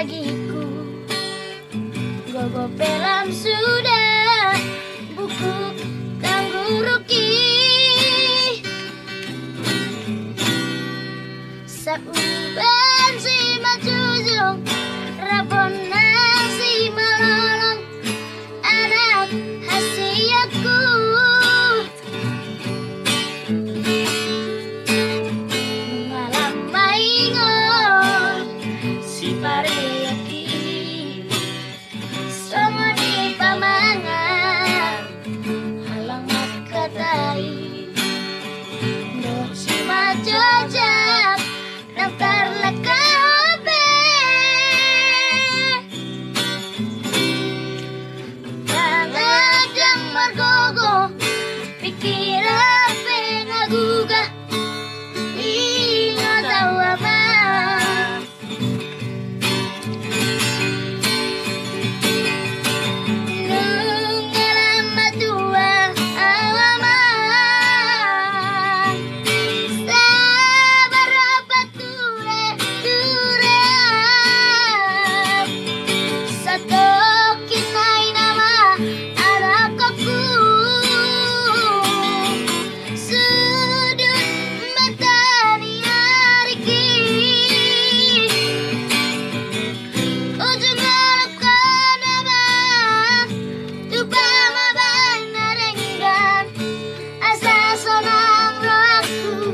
bagiku. Gogo pelam sudah buku kanggo ruki. Sauban si macujung rabon nasi malolong anak hasiaku. Malam maingon si pareki sama di pamangan halang makatai si macojak daftar lekabe tangan yang margogo pikir apa ngagugah ingat awama nungalam matua awama sabar apa ture satu kinai nama anak aku sudut mata niariki ujung alkan nama tupama banarenggan asa sonang rohku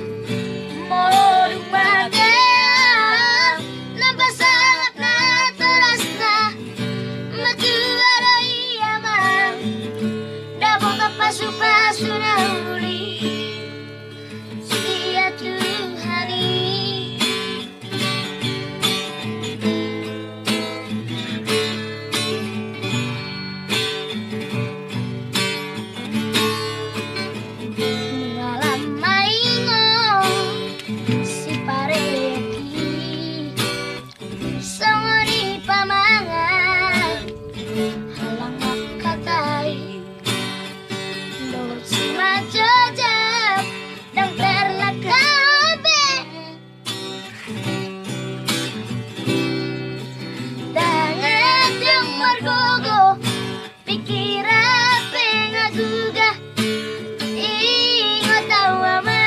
modung magea nampak sangat na terasa maju arai aman dabong pasu-pasu nauli sia Tuhani mengalam maingon si pareki sama di pamangan halang makatai si macojak dan terlakabe tangan yang margogo pikir apa ngagugah ingat awama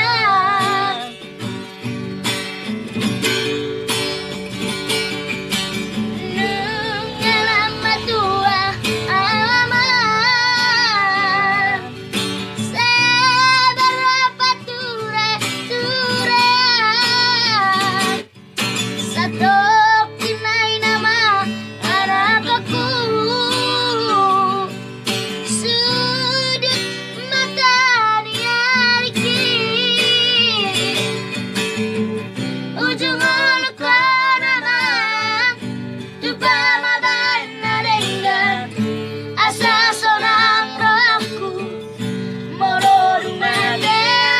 nungalam matua awama sabar apa ture satu kinai nama anak aku sudut mata niariki ujung alkan nama tupama banarenggan asa sonang rohku modong magea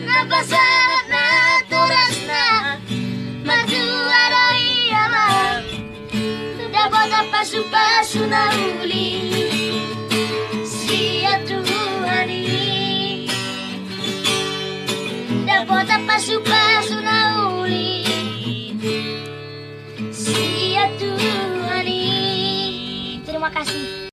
nampak sangat na terasa maju arai aman dapat pasu-pasu nauli sia Tuhani dapat pasu-pasu nauli sia Tuhani. Terima kasih.